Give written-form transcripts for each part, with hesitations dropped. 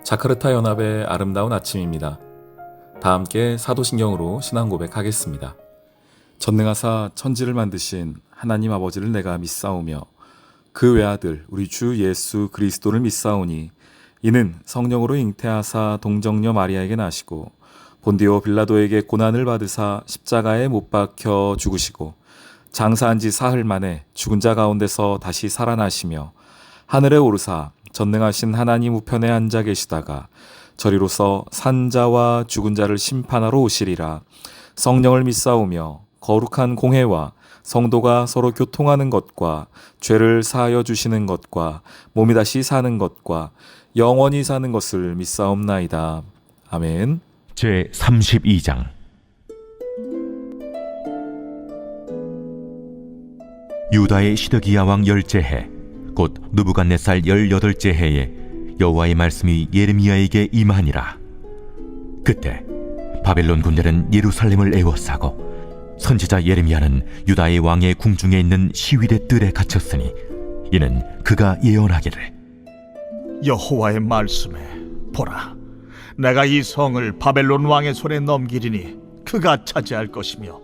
자카르타 연합의 아름다운 아침입니다. 다 함께 사도신경으로 신앙 고백하겠습니다. 전능하사 천지를 만드신 하나님 아버지를 내가 믿사오며 그 외아들 우리 주 예수 그리스도를 믿사오니 이는 성령으로 잉태하사 동정녀 마리아에게 나시고 본디오 빌라도에게 고난을 받으사 십자가에 못 박혀 죽으시고 장사한 지 사흘 만에 죽은 자 가운데서 다시 살아나시며 하늘에 오르사 전능하신 하나님 우편에 앉아 계시다가 저리로서 산자와 죽은 자를 심판하러 오시리라. 성령을 믿사오며 거룩한 공회와 성도가 서로 교통하는 것과 죄를 사하여 주시는 것과 몸이 다시 사는 것과 영원히 사는 것을 믿사옵나이다. 아멘. 제 32장. 유다의 시드기야 왕 열째 해, 곧 느부갓네살 18째 해에 여호와의 말씀이 예레미야에게 임하니라. 그때 바벨론 군대는 예루살렘을 에워싸고 선지자 예레미야는 유다의 왕의 궁중에 있는 시위대 뜰에 갇혔으니 이는 그가 예언하기를, 여호와의 말씀에 보라, 내가 이 성을 바벨론 왕의 손에 넘기리니 그가 차지할 것이며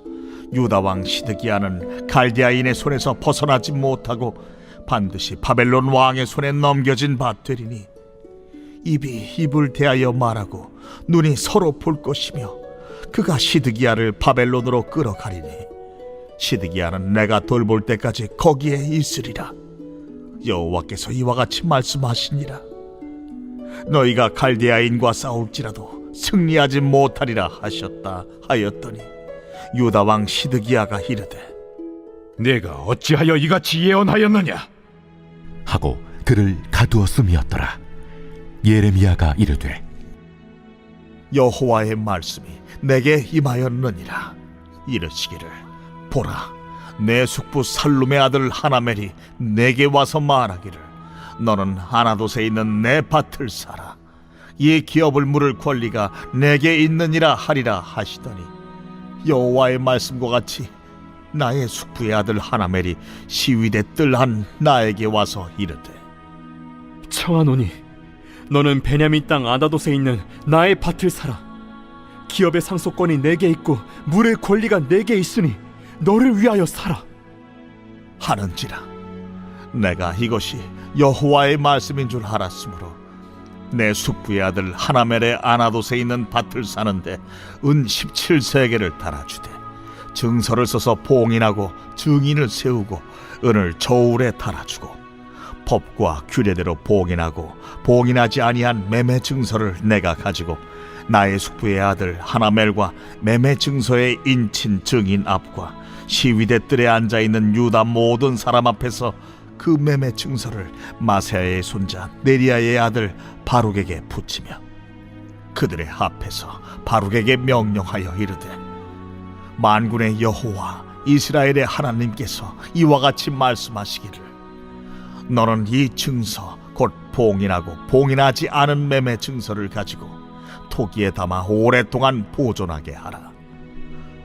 유다 왕 시드기야는 갈대아인의 손에서 벗어나지 못하고 반드시 바벨론 왕의 손에 넘겨진 바 되리니 입이 입을 대하여 말하고 눈이 서로 볼 것이며 그가 시드기야를 바벨론으로 끌어가리니 시드기야는 내가 돌볼 때까지 거기에 있으리라. 여호와께서 이와 같이 말씀하시니라. 너희가 갈대아인과 싸울지라도 승리하지 못하리라 하셨다 하였더니 유다 왕 시드기야가 이르되, 내가 어찌하여 이같이 예언하였느냐? 하고 그를 가두었음이었더라. 예레미야가 이르되, 여호와의 말씀이 내게 임하였느니라. 이르시기를, 보라, 내 숙부 살룸의 아들 하나멜이 내게 와서 말하기를, 너는 아나돗에 있는 내 밭을 사라. 이 기업을 물을 권리가 내게 있느니라 하리라 하시더니 여호와의 말씀과 같이 나의 숙부의 아들 하나멜이 시위대 뜰 한 나에게 와서 이르되, 청하노니 너는 베냐민 땅 아나돗에 있는 나의 밭을 사라. 기업의 상속권이 내게 있고 물의 권리가 내게 있으니 너를 위하여 사라 하는지라. 내가 이것이 여호와의 말씀인 줄 알았으므로 내 숙부의 아들 하나멜의 아나돗에 있는 밭을 사는데 은 17세겔을 달아주되 증서를 써서 봉인하고 증인을 세우고 은을 저울에 달아주고 법과 규례대로 봉인하고 봉인하지 아니한 매매 증서를 내가 가지고 나의 숙부의 아들 하나멜과 매매 증서의 인친 증인 앞과 시위대 뜰에 앉아있는 유다 모든 사람 앞에서 그 매매 증서를 마세야의 손자 네리야의 아들 바룩에게 붙이며 그들의 앞에서 바룩에게 명령하여 이르되, 만군의 여호와 이스라엘의 하나님께서 이와 같이 말씀하시기를, 너는 이 증서 곧 봉인하고 봉인하지 않은 매매 증서를 가지고 토기에 담아 오랫동안 보존하게 하라.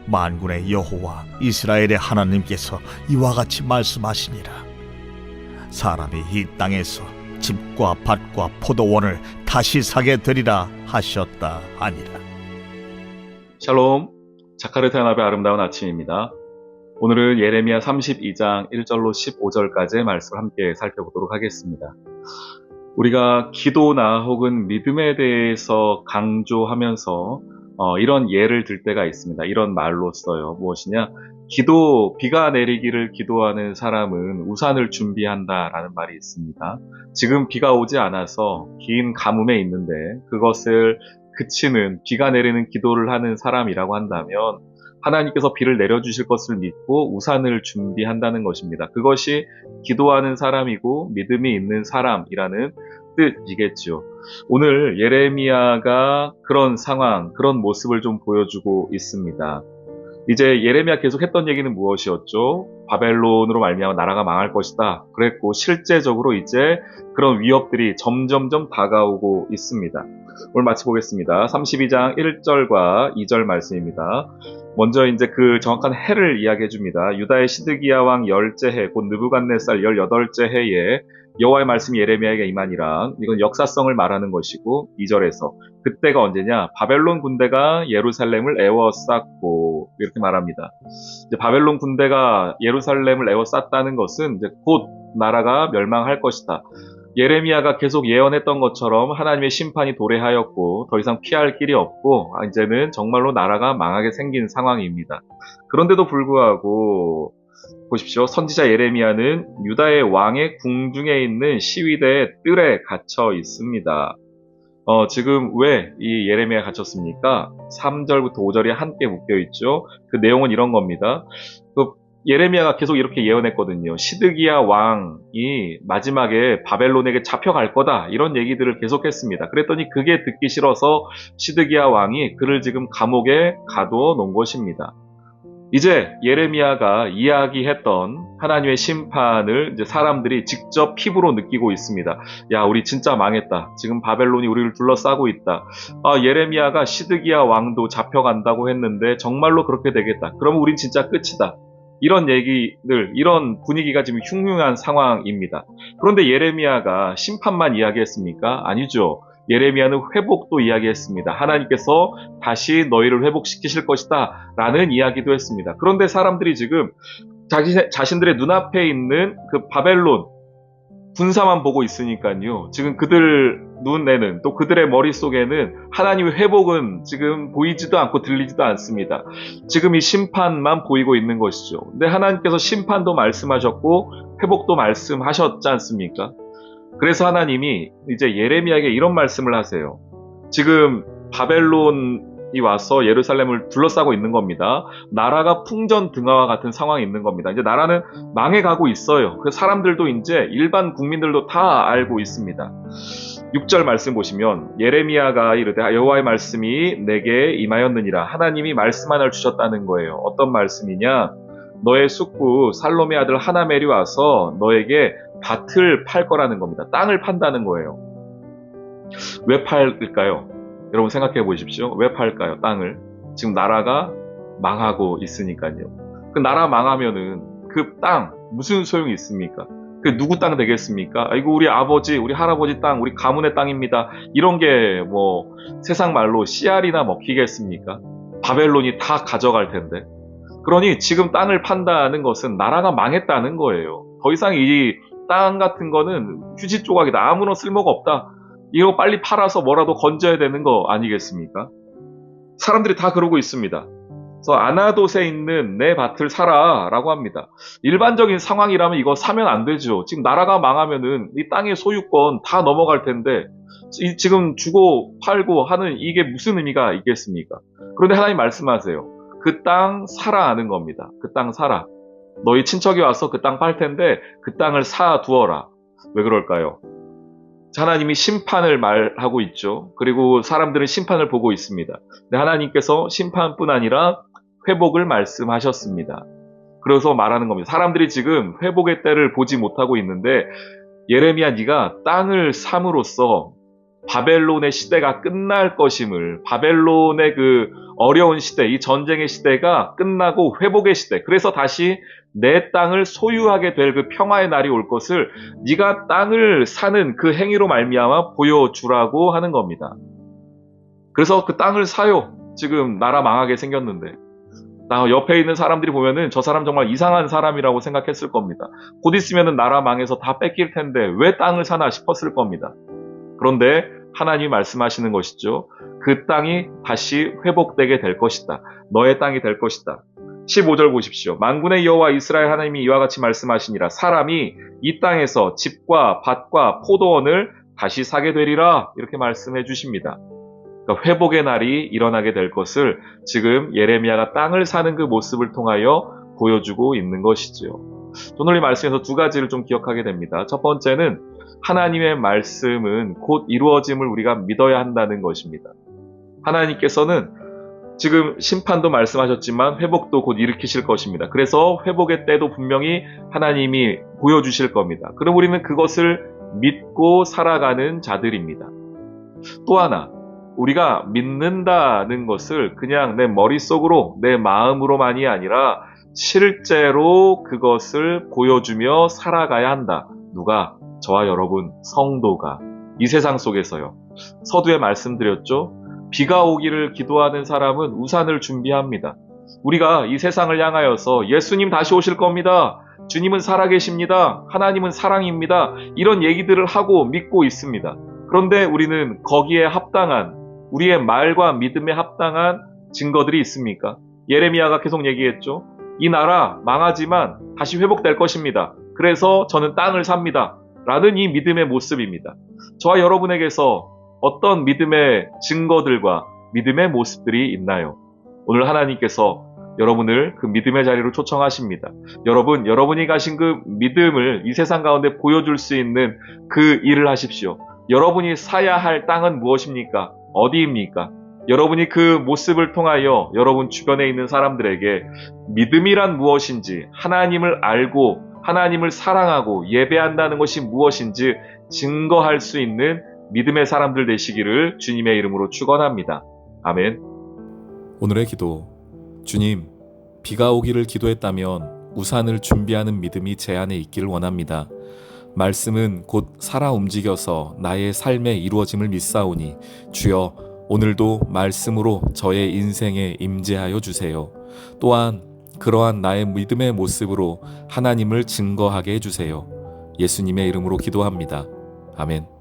만군의 여호와 이스라엘의 하나님께서 이와 같이 말씀하시니라. 사람이 이 땅에서 집과 밭과 포도원을 다시 사게 되리라 하셨다 하니라. 샬롬, 자카르타 연합의 아름다운 아침입니다. 오늘은 예레미야 32장 1절로 15절까지의 말씀을 함께 살펴보도록 하겠습니다. 우리가 기도나 혹은 믿음에 대해서 강조하면서 이런 예를 들 때가 있습니다. 이런 말로 써요. 무엇이냐? 비가 내리기를 기도하는 사람은 우산을 준비한다라는 말이 있습니다. 지금 비가 오지 않아서 긴 가뭄에 있는데 그것을 그치는, 비가 내리는 기도를 하는 사람이라고 한다면 하나님께서 비를 내려주실 것을 믿고 우산을 준비한다는 것입니다. 그것이 기도하는 사람이고 믿음이 있는 사람이라는 뜻이겠죠. 오늘 예레미야가 그런 상황, 그런 모습을 좀 보여주고 있습니다. 이제 예레미야 계속 했던 얘기는 무엇이었죠? 바벨론으로 말미암아 나라가 망할 것이다. 그랬고 실제적으로 이제 그런 위협들이 점점점 다가오고 있습니다. 오늘 마치 보겠습니다. 32장 1절과 2절 말씀입니다. 먼저 이제 그 정확한 해를 이야기해 줍니다. 유다의 시드기야 왕 열째 해, 곧 느부갓네살 18째 해에 여호와의 말씀이 예레미야에게 임하니라. 이건 역사성을 말하는 것이고 2절에서 그때가 언제냐? 바벨론 군대가 예루살렘을 에워쌌고 이렇게 말합니다. 이제 바벨론 군대가 예루살렘을 에워쌌다는 것은 이제 곧 나라가 멸망할 것이다. 예레미야가 계속 예언했던 것처럼 하나님의 심판이 도래하였고 더 이상 피할 길이 없고 이제는 정말로 나라가 망하게 생긴 상황입니다. 그런데도 불구하고 보십시오. 선지자 예레미야는 유다의 왕의 궁중에 있는 시위대의 뜰에 갇혀 있습니다. 지금 왜 이 예레미야가 갇혔습니까? 3절부터 5절이 함께 묶여 있죠. 그 내용은 이런 겁니다. 예레미야가 계속 이렇게 예언했거든요. 시드기야 왕이 마지막에 바벨론에게 잡혀갈 거다. 이런 얘기들을 계속했습니다. 그랬더니 그게 듣기 싫어서 시드기야 왕이 그를 지금 감옥에 가두어 놓은 것입니다. 이제 예레미야가 이야기했던 하나님의 심판을 이제 사람들이 직접 피부로 느끼고 있습니다. 야, 우리 진짜 망했다. 지금 바벨론이 우리를 둘러싸고 있다. 예레미야가 시드기야 왕도 잡혀간다고 했는데 정말로 그렇게 되겠다. 그러면 우린 진짜 끝이다. 이런 얘기들, 이런 분위기가 지금 흉흉한 상황입니다. 그런데 예레미야가 심판만 이야기했습니까? 아니죠. 예레미야는 회복도 이야기했습니다. 하나님께서 다시 너희를 회복시키실 것이다 라는 이야기도 했습니다. 그런데 사람들이 지금 자신들의 눈앞에 있는 그 바벨론 군사만 보고 있으니까요. 지금 그들 눈에는 또 그들의 머릿속에는 하나님의 회복은 지금 보이지도 않고 들리지도 않습니다. 지금 이 심판만 보이고 있는 것이죠. 근데 하나님께서 심판도 말씀하셨고 회복도 말씀하셨지 않습니까? 그래서 하나님이 이제 예레미야에게 이런 말씀을 하세요. 지금 바벨론이 와서 예루살렘을 둘러싸고 있는 겁니다. 나라가 풍전등화와 같은 상황이 있는 겁니다. 이제 나라는 망해가고 있어요. 그 사람들도 이제 일반 국민들도 다 알고 있습니다. 6절 말씀 보시면 예레미야가 이르되 여호와의 말씀이 내게 임하였느니라. 하나님이 말씀 하나를 주셨다는 거예요. 어떤 말씀이냐? 너의 숙부 살롬의 아들 하나멜이 와서 너에게 밭을 팔 거라는 겁니다. 땅을 판다는 거예요. 왜 팔을까요? 여러분 생각해 보십시오. 왜 팔까요? 땅을. 지금 나라가 망하고 있으니까요. 그 나라 망하면은 그 땅 무슨 소용이 있습니까? 그 누구 땅 되겠습니까? 이거 우리 아버지, 우리 할아버지 땅, 우리 가문의 땅입니다. 이런 게 뭐 세상 말로 씨알이나 먹히겠습니까? 바벨론이 다 가져갈 텐데. 그러니 지금 땅을 판다는 것은 나라가 망했다는 거예요. 더 이상 이 땅 같은 거는 휴지 조각이다. 아무런 쓸모가 없다. 이거 빨리 팔아서 뭐라도 건져야 되는 거 아니겠습니까? 사람들이 다 그러고 있습니다. 그래서 아나돗에 있는 내 밭을 사라 라고 합니다. 일반적인 상황이라면 이거 사면 안 되죠. 지금 나라가 망하면은 이 땅의 소유권 다 넘어갈 텐데 지금 주고 팔고 하는 이게 무슨 의미가 있겠습니까? 그런데 하나님 말씀하세요. 그 땅 사라 하는 겁니다. 그 땅 사라. 너희 친척이 와서 그 땅 팔 텐데 그 땅을 사 두어라. 왜 그럴까요? 하나님이 심판을 말하고 있죠. 그리고 사람들은 심판을 보고 있습니다. 근데 하나님께서 심판뿐 아니라 회복을 말씀하셨습니다. 그래서 말하는 겁니다. 사람들이 지금 회복의 때를 보지 못하고 있는데 예레미야 네가 땅을 삼으로써 바벨론의 시대가 끝날 것임을, 바벨론의 그 어려운 시대, 이 전쟁의 시대가 끝나고 회복의 시대, 그래서 다시 내 땅을 소유하게 될 그 평화의 날이 올 것을 네가 땅을 사는 그 행위로 말미암아 보여주라고 하는 겁니다. 그래서 그 땅을 사요. 지금 나라 망하게 생겼는데. 나 옆에 있는 사람들이 보면은 저 사람 정말 이상한 사람이라고 생각했을 겁니다. 곧 있으면은 나라 망해서 다 뺏길 텐데 왜 땅을 사나 싶었을 겁니다. 그런데 하나님이 말씀하시는 것이죠. 그 땅이 다시 회복되게 될 것이다. 너의 땅이 될 것이다. 15절 보십시오. 만군의 여호와 이스라엘 하나님이 이와 같이 말씀하시니라. 사람이 이 땅에서 집과 밭과 포도원을 다시 사게 되리라. 이렇게 말씀해 주십니다. 그러니까 회복의 날이 일어나게 될 것을 지금 예레미야가 땅을 사는 그 모습을 통하여 보여주고 있는 것이죠. 오늘 이 말씀에서 두 가지를 좀 기억하게 됩니다. 첫 번째는 하나님의 말씀은 곧 이루어짐을 우리가 믿어야 한다는 것입니다. 하나님께서는 지금 심판도 말씀하셨지만 회복도 곧 일으키실 것입니다. 그래서 회복의 때도 분명히 하나님이 보여주실 겁니다. 그럼 우리는 그것을 믿고 살아가는 자들입니다. 또 하나, 우리가 믿는다는 것을 그냥 내 머릿속으로, 내 마음으로만이 아니라 실제로 그것을 보여주며 살아가야 한다. 누가? 저와 여러분, 성도가. 이 세상 속에서요. 서두에 말씀드렸죠? 비가 오기를 기도하는 사람은 우산을 준비합니다. 우리가 이 세상을 향하여서 예수님 다시 오실 겁니다. 주님은 살아계십니다. 하나님은 사랑입니다. 이런 얘기들을 하고 믿고 있습니다. 그런데 우리는 거기에 합당한, 우리의 말과 믿음에 합당한 증거들이 있습니까? 예레미야가 계속 얘기했죠. 이 나라 망하지만 다시 회복될 것입니다. 그래서 저는 땅을 삽니다. 라는 이 믿음의 모습입니다. 저와 여러분에게서 어떤 믿음의 증거들과 믿음의 모습들이 있나요? 오늘 하나님께서 여러분을 그 믿음의 자리로 초청하십니다. 여러분이 가신 그 믿음을 이 세상 가운데 보여줄 수 있는 그 일을 하십시오. 여러분이 사야 할 땅은 무엇입니까? 어디입니까? 여러분이 그 모습을 통하여 여러분 주변에 있는 사람들에게 믿음이란 무엇인지, 하나님을 알고 하나님을 사랑하고 예배한다는 것이 무엇인지 증거할 수 있는 믿음의 사람들 되시기를 주님의 이름으로 축원합니다. 아멘. 오늘의 기도. 주님, 비가 오기를 기도했다면 우산을 준비하는 믿음이 제 안에 있기를 원합니다. 말씀은 곧 살아 움직여서 나의 삶에 이루어짐을 믿사오니 주여 오늘도 말씀으로 저의 인생에 임재하여 주세요. 또한 그러한 나의 믿음의 모습으로 하나님을 증거하게 해주세요. 예수님의 이름으로 기도합니다. 아멘.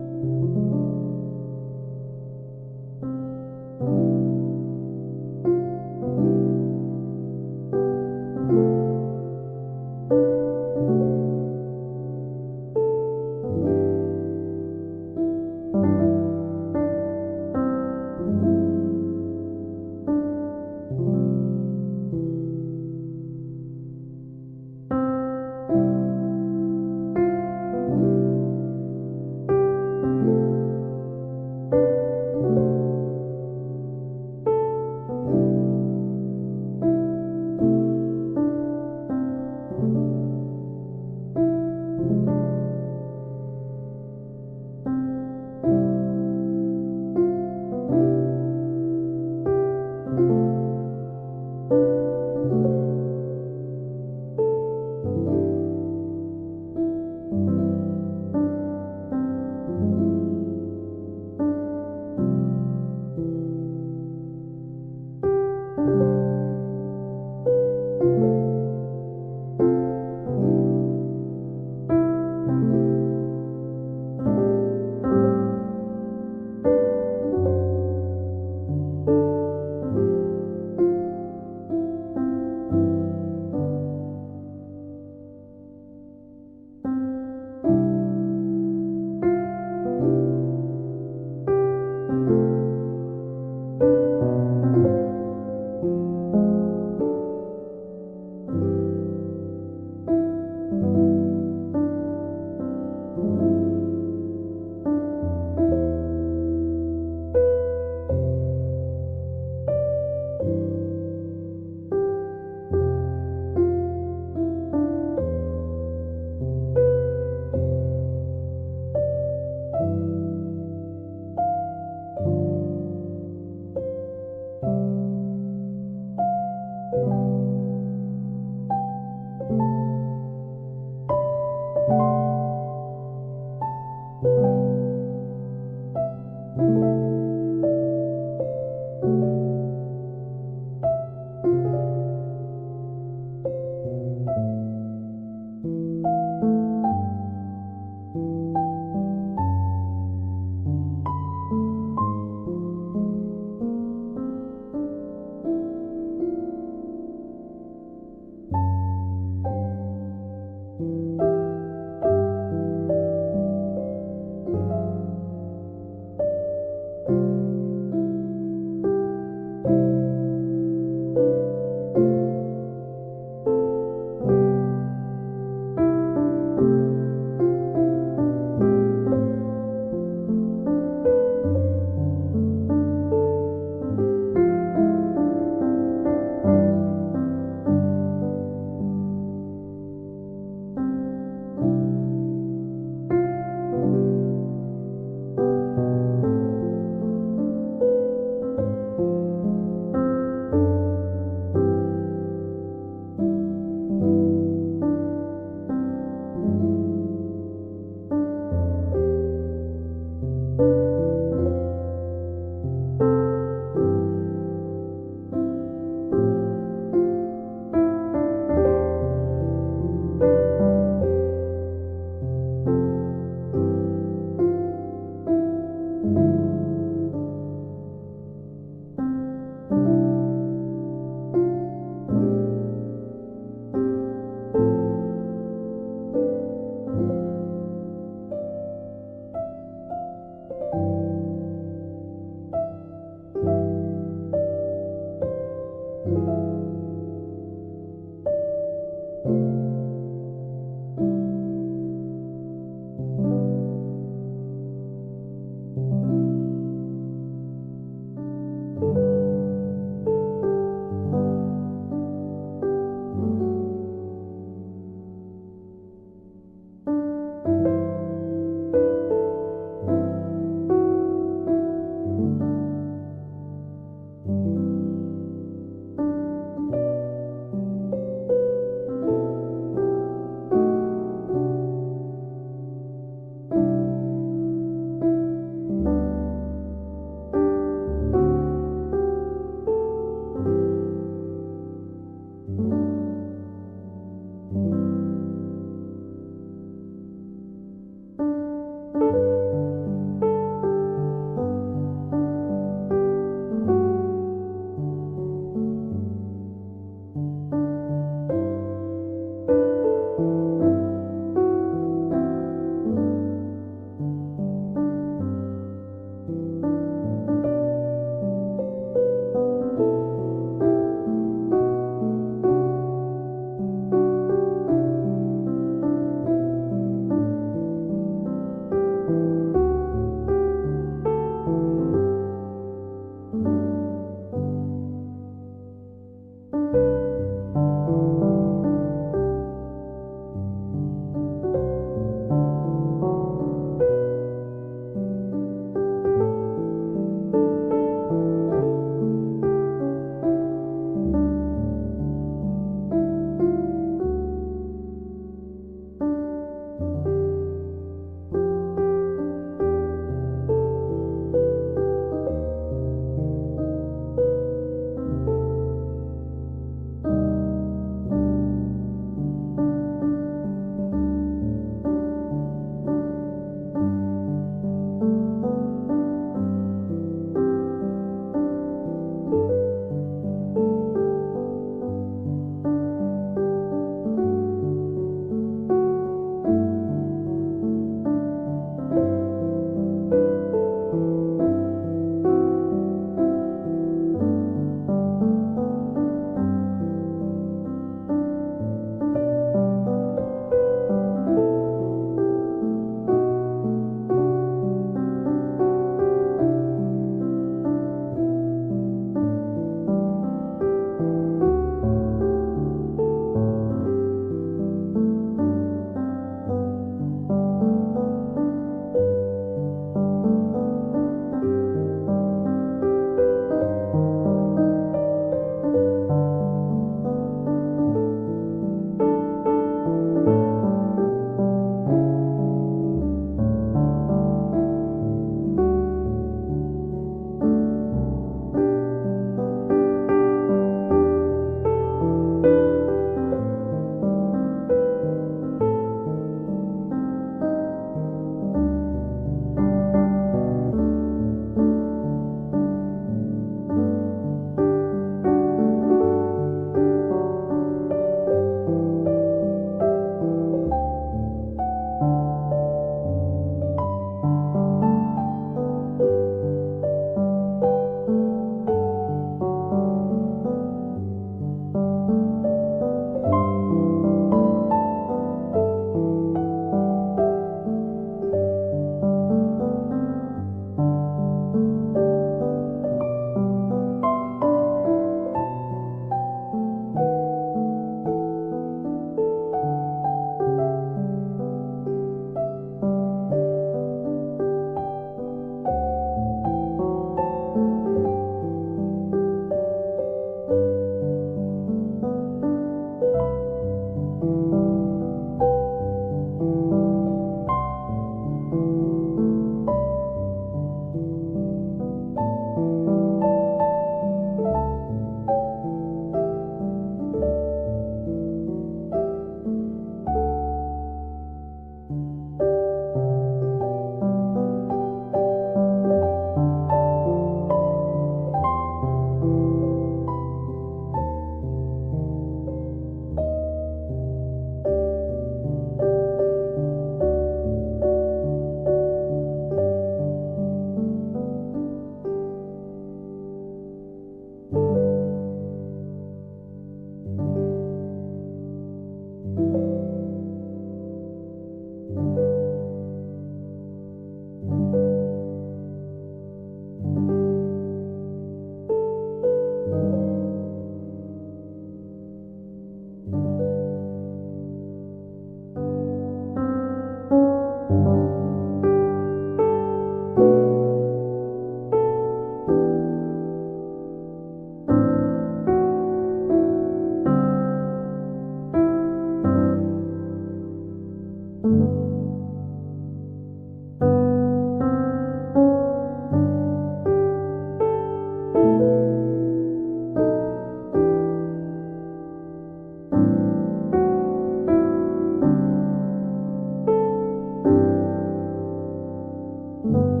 니다